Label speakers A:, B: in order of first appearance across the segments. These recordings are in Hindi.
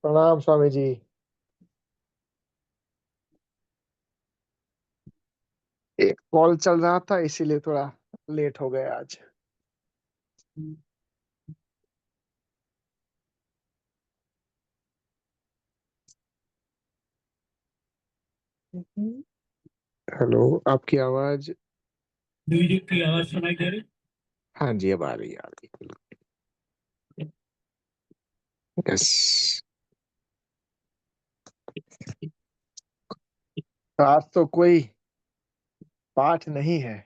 A: प्रणाम स्वामी जी। एक कॉल चल रहा था इसीलिए थोड़ा लेट हो गया आज। हेलो, आपकी आवाज।
B: म्यूजिक की आवाज सुनाई दे रही।
A: हाँ जी, अब आ रही है, आ रही है। यस। आज तो कोई पाठ नहीं है।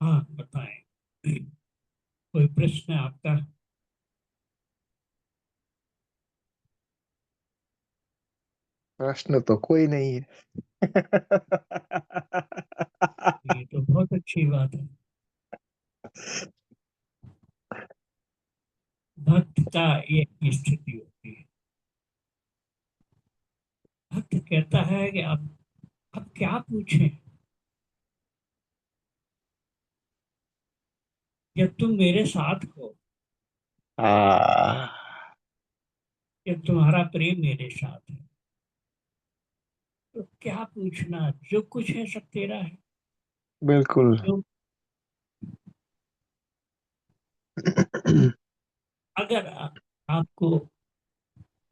B: हाँ बताएं, कोई प्रश्न है आपका?
A: प्रश्न तो कोई नहीं है।
B: ये तो बहुत अच्छी बात है। भक्त का ये स्थिति होती है। भक्त कहता है कि अब क्या पूछें, जब तुम मेरे साथ हो,
A: आ,
B: जब तुम्हारा प्रेम मेरे साथ है, तो क्या पूछना, जो कुछ है सब तेरा है।
A: बिल्कुल।
B: जो अगर आपको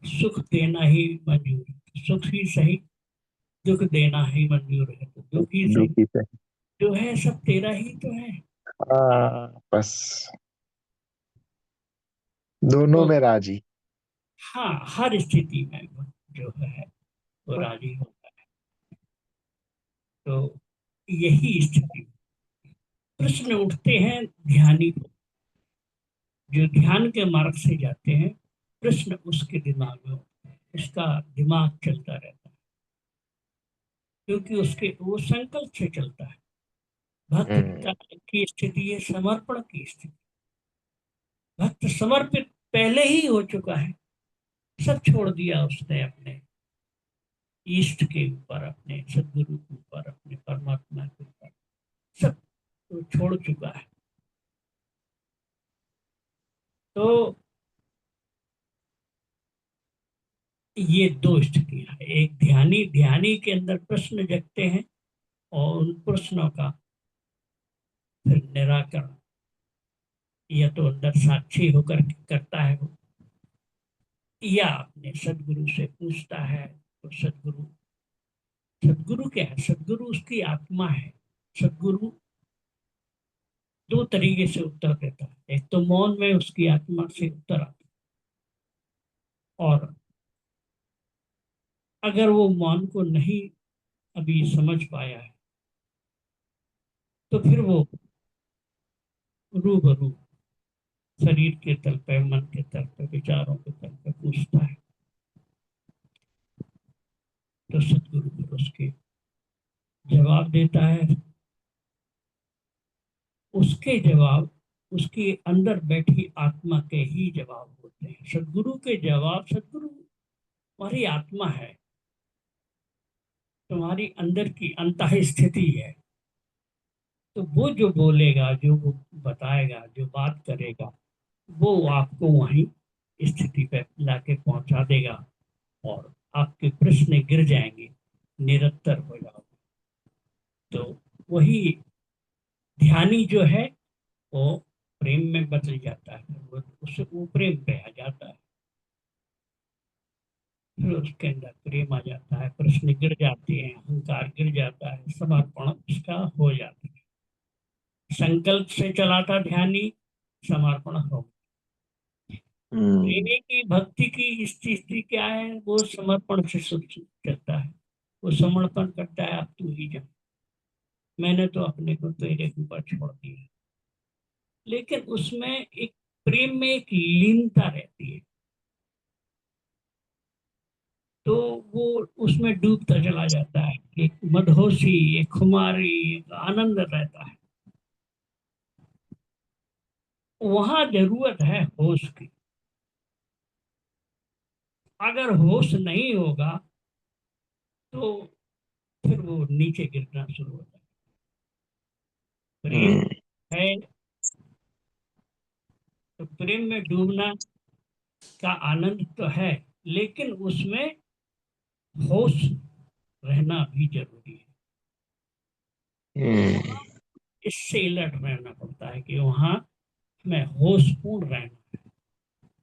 B: सुख देना ही मंजूर है तो सुख ही सही, दुख देना ही मंजूर है तो दुख ही सही।
A: दुखी से।
B: जो है सब तेरा ही तो है।
A: बस दोनों
B: तो
A: में राजी।
B: हाँ, हर स्थिति में वो जो है वो राजी होता है। तो यही स्थिति, प्रश्न उठते हैं ध्यानी को, जो ध्यान के मार्ग से जाते हैं। प्रश्न उसके दिमाग में होते हैं, उसका दिमाग चलता रहता है, क्योंकि उसके वो संकल्प से चलता है। भक्त
A: हम्म।
B: की स्थिति है समर्पण की स्थिति। भक्त समर्पित पहले ही हो चुका है, सब छोड़ दिया उसने अपने इष्ट के ऊपर, अपने सदगुरु के ऊपर, अपने परमात्मा के ऊपर, सब तो छोड़ चुका है। तो ये दो स्थितियां हैं। एक ध्यानी, ध्यानी के अंदर प्रश्न जगते हैं और उन प्रश्नों का फिर निराकरण या तो अंदर साक्षी होकर के करता है वो, या अपने सदगुरु से पूछता है। तो सदगुरु, सदगुरु क्या है? सदगुरु उसकी आत्मा है। सदगुरु दो तरीके से उत्तर देता है। एक तो मौन में उसकी आत्मा से उत्तर आता है, और अगर वो मौन को नहीं अभी समझ पाया है तो फिर वो रूबरू शरीर के तल पे, मन के तल पे, विचारों के तल पे पूछता है। तो सदगुरु फिर उसके जवाब देता है। उसके जवाब उसके अंदर बैठी आत्मा के ही जवाब होते हैं। सदगुरु के जवाब, सदगुरु तुम्हारी आत्मा है, तुम्हारी अंदर की अंतः स्थिति है। तो वो जो बोलेगा, जो वो बताएगा, जो बात करेगा, वो आपको वहीं स्थिति पे लाके पहुंचा देगा, और आपके प्रश्न गिर जाएंगे, निरत्तर हो जाओगे। तो वही ध्यानी जो है वो प्रेम में बदल जाता है, वो उससे वो प्रेम पे आ जाता है। फिर उसके अंदर प्रेम आ जाता है, प्रश्न गिर जाते हैं, अहंकार गिर जाता है, समर्पण उसका हो जाता है। संकल्प से चला था ध्यानी, समर्पण हो।
A: हम्म।
B: प्रेमी की भक्ति की स्थिति क्या है? वो समर्पण से सब चलता है। वो समर्पण करता है, अब तू ही जा, मैंने तो अपने को तेरे ऊपर छोड़ दिया। लेकिन उसमें एक प्रेम में एक लीनता रहती है, तो वो उसमें डूबता चला जाता है। एक मदहोशी, एक खुमारी, एक आनंद रहता है। वहां जरूरत है होश की। अगर होश नहीं होगा तो फिर वो नीचे गिरना शुरू हो जाए। प्रेम
A: हम्म।
B: है तो प्रेम में डूबना का आनंद तो है, लेकिन उसमें होश रहना भी जरूरी है।
A: हम्म।
B: वहाँ इससे अलर्ट रहना पड़ता है कि वहाँ में होशपूर्ण रहना।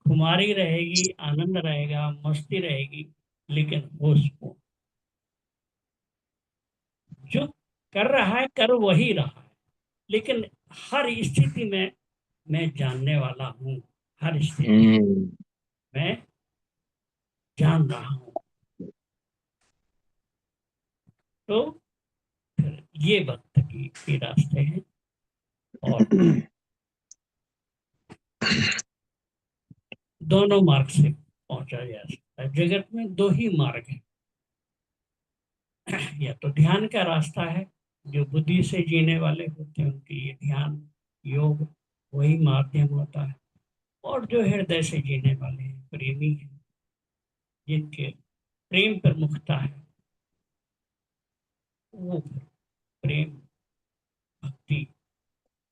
B: खुमारी रहेगी, आनंद रहेगा, मस्ती रहेगी, लेकिन होशपूर्ण। जो कर रहा है कर वही रहा है, लेकिन हर स्थिति में मैं जानने वाला हूँ। हर स्थिति
A: हम्म।
B: में जान रहा हूँ। तो ये भक्त की रास्ते हैं। और दोनों मार्ग से पहुंचा जा सकता है। जगत में दो ही मार्ग है। या तो ध्यान का रास्ता है, जो बुद्धि से जीने वाले होते हैं उनके लिए ध्यान योग वही माध्यम होता है। और जो हृदय से जीने वाले हैं, प्रेमी हैं, जिनके प्रेम प्रमुखता है, वो फिर प्रेम भक्ति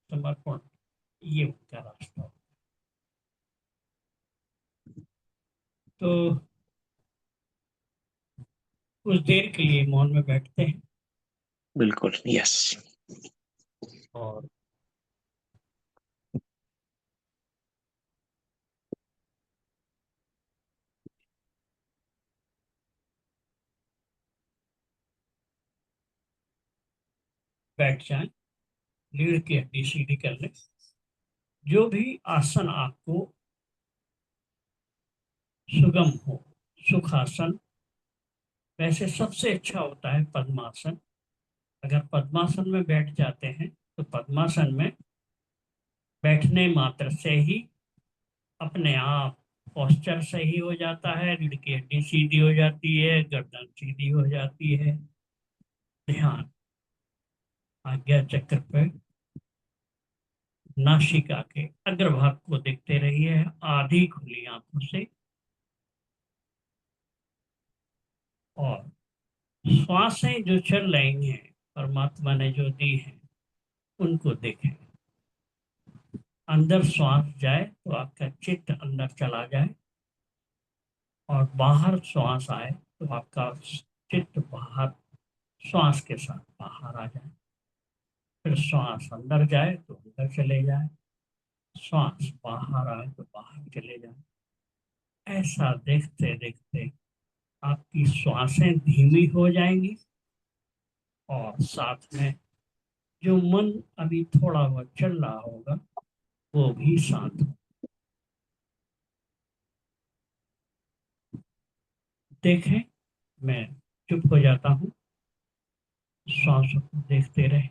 B: समर्पण, ये उनका रास्ता होता है। तो कुछ देर के लिए मौन में बैठते हैं
A: बिल्कुल, यस।
B: और बैठ जाएं। रीढ़ की हड्डी सीधी कर लें। जो भी आसन आपको सुगम हो, सुखासन। वैसे सबसे अच्छा होता है पद्मासन। अगर पद्मासन में बैठ जाते हैं तो पद्मासन में बैठने मात्र से ही अपने आप पोस्चर सही हो जाता है, रीढ़ की हड्डी सीधी हो जाती है, गर्दन सीधी हो जाती है। ध्यान आज्ञा चक्र पे नासिका के अग्रभाग को देखते रहिए, आधी खुली आंखों से। और श्वासें जो चल रही हैं, परमात्मा ने जो दी हैं, उनको देखें। अंदर श्वास जाए तो आपका चित्त अंदर चला जाए, और बाहर श्वास आए तो आपका चित्त बाहर श्वास के साथ बाहर आ जाए। फिर श्वास अंदर जाए तो अंदर चले जाए, श्वास बाहर आए तो बाहर चले जाए। ऐसा देखते देखते आपकी श्वासें धीमी हो जाएंगी, और साथ में जो मन अभी थोड़ा बहुत चल रहा होगा वो भी शांत हो। देखें, मैं चुप हो जाता हूँ, श्वासों को देखते रहे।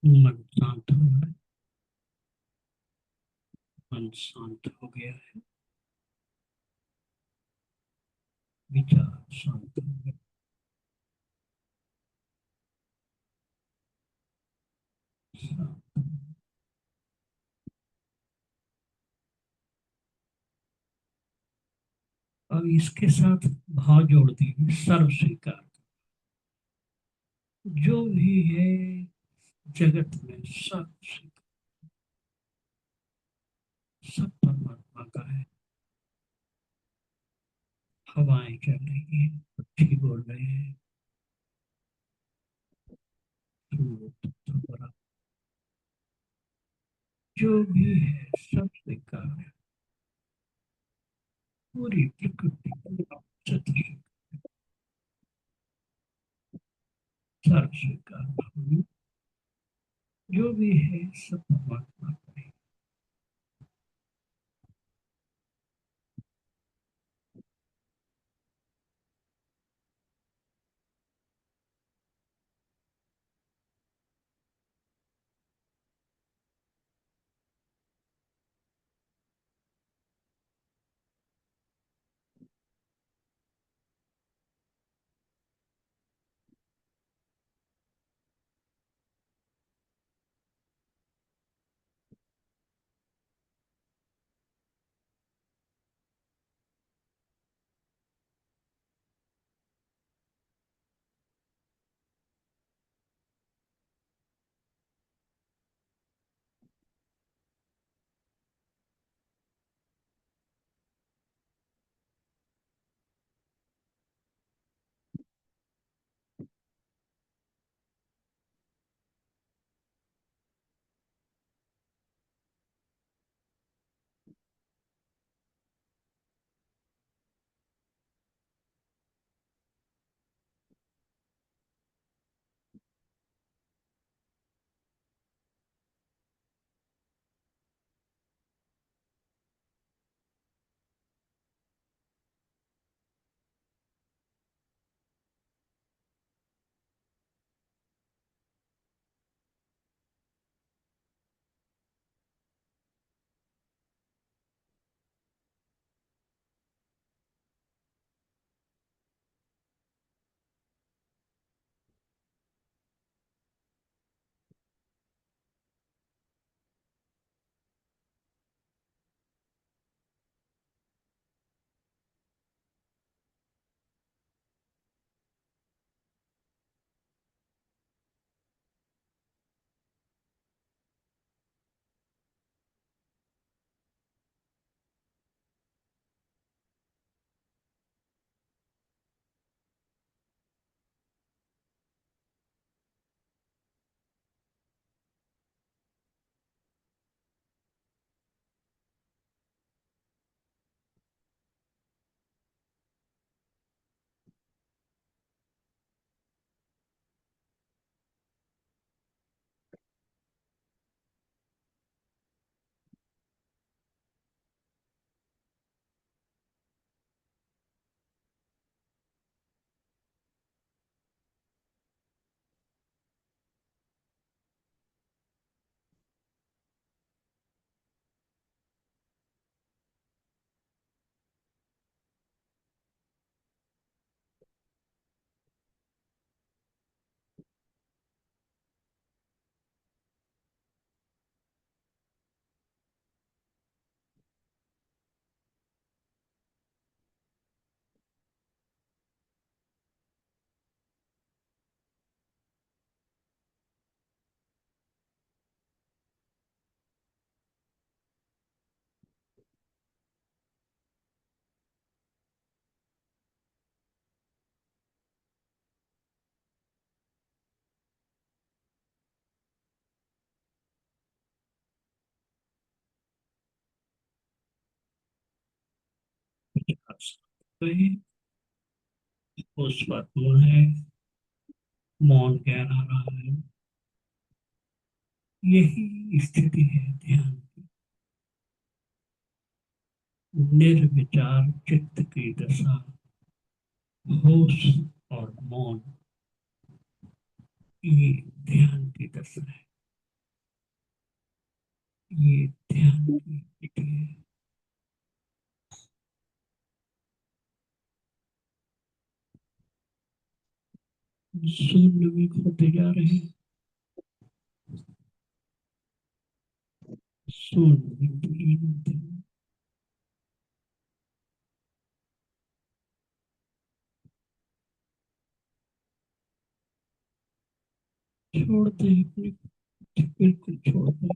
B: मन शांत हो रहा है, मन शांत हो गया है, विचार शांत हो गया। शांत। अब इसके साथ भाव जोड़ दिए, सर्व स्वीकार। जो भी है जगत में सब स्वीकार, सब परमात्मा का है। हवाएं चल रही है, पक्षी बोल रहे हैं, सूरज तो बड़ा, जो भी है सब स्वीकार है। पूरी प्रकृति पूरा सत्य सर्व स्वीकार भाव में जो भी है सब परमात्मा का है। तो ये उस पर है, मौन कह रहा है, यही स्थिति है ध्यान की। निर्विचार चित्त की दशा, होश और मौन, ये ध्यान की दशा है। ये ध्यान की स्थिति है। शून्य में खोते जा रहे हैं, शून्य में विलीन होते हैं। छोड़ दें अपने को, बिल्कुल छोड़ दें।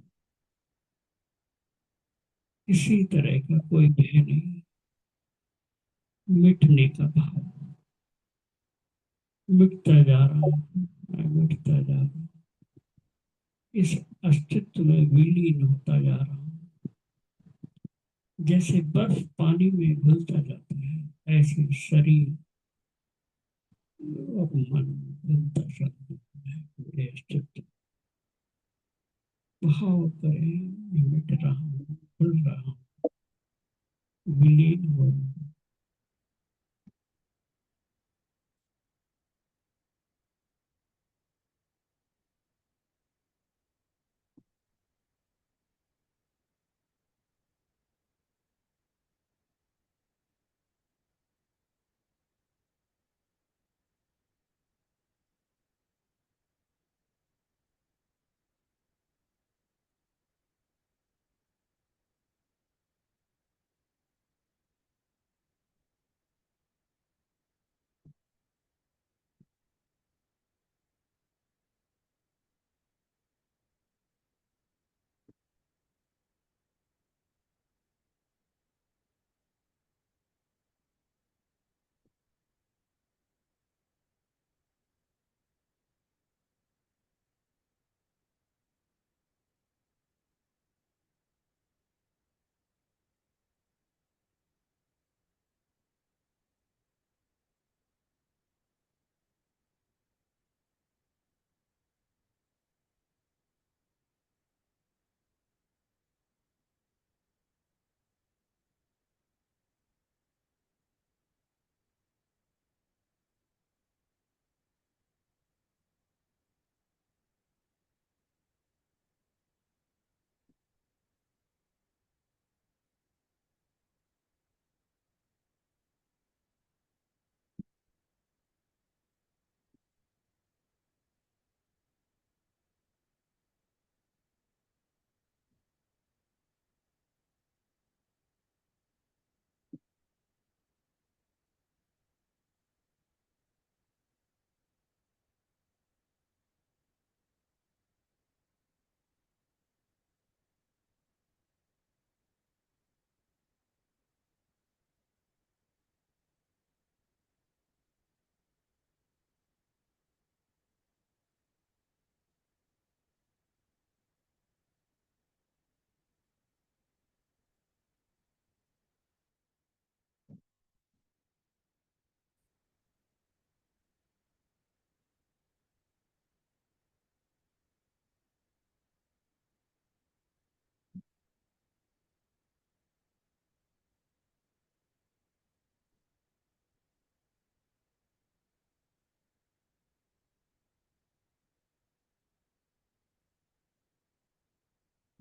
B: किसी तरह का कोई भय नहीं, मिटने का भाव। मिटता जा रहा हूँ, मैं मिटता जा रहा हूँ, इस अस्तित्व में विलीन होता जा रहा हूँ। जैसे बर्फ पानी में घुलता जाता है, ऐसे शरीर और मन घुलता जाता है मेरे अस्तित्व। भाव करें, मैं मिट रहा हूँ, घुल रहा हूँ, विलीन हो रहा हूँ।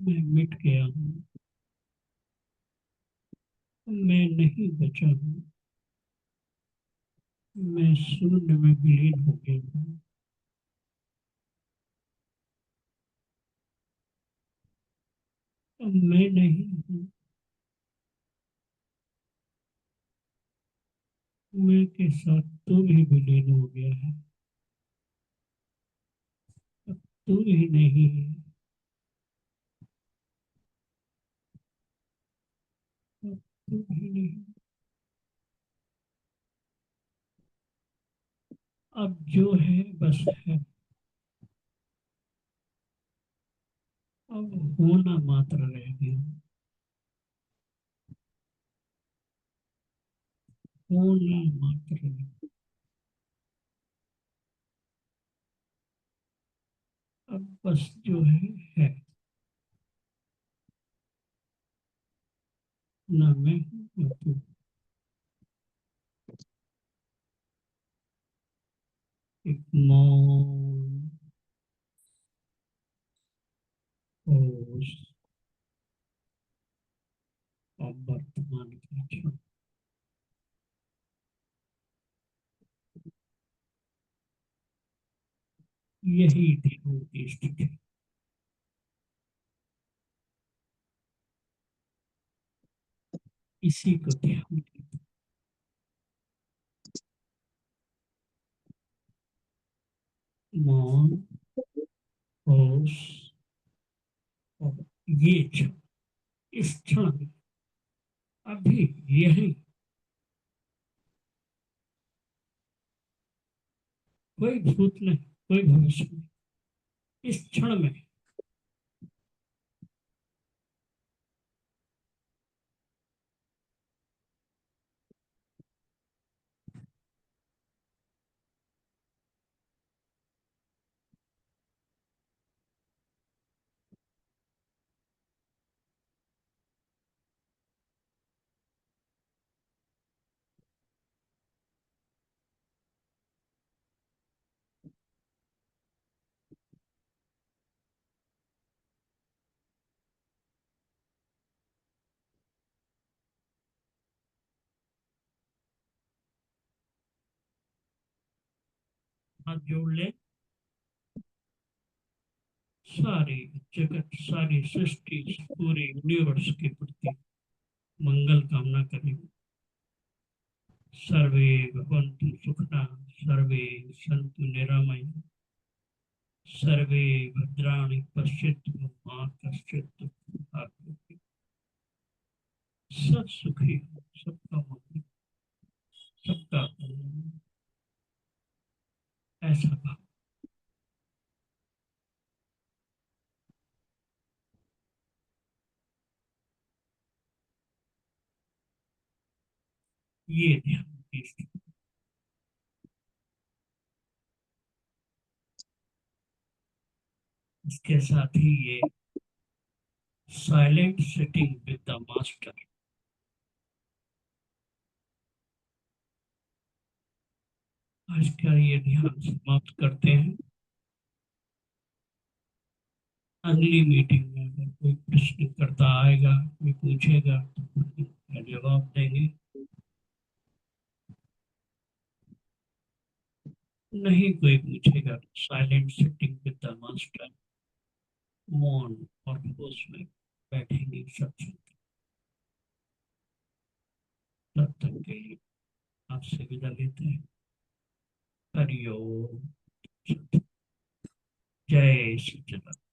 B: मैं मिट गया हूँ, मैं नहीं बचा हूँ, मैं शून्य में विलीन हो गया हूँ। अब मैं नहीं हूँ, मैं के साथ तू भी विलीन हो गया है। अब तू ही नहीं है, अब तू ही नहीं। अब जो है बस है, अब होना मात्र रह गया, होना मात्र रह गया। अब बस जो है, ना मैं हूँ ना तू। एक मौन होश यही ध्यान की स्थिति। इसी को ध्यान कहते हैं। मौन, होश और ये क्षण, इस क्षण में, अभी, यही, कोई भूत नहीं, कोई भविष्य नहीं, इस क्षण में। हाथ जोड़ ले, सारी जगत, सारी सृष्टि, पूरे यूनिवर्स के प्रति मंगल कामना करें। सर्वे भवन्तु सुखिनः, सर्वे सन्तु निरामया, सर्वे भद्राणि पश्यन्तु मा कश्चित् दुःखं भाग् भवेत्। सब सुखी हो, सबका मंगल, सबका कल्याण, ऐसा भाव। ये ध्यान की स्थिति। इसके साथ ही ये silent sitting with the master, आज का ये ध्यान समाप्त करते हैं। अगली मीटिंग में अगर कोई प्रश्न करता आएगा, कोई पूछेगा तो फिर क्या जवाब देंगे। नहीं कोई पूछेगा, silent sitting with the master, मौन और होश में बैठेंगे सत्संग। तब तक के लिए आपसे विदा लेते हैं। हरिओम। जय सच्चिदानंद।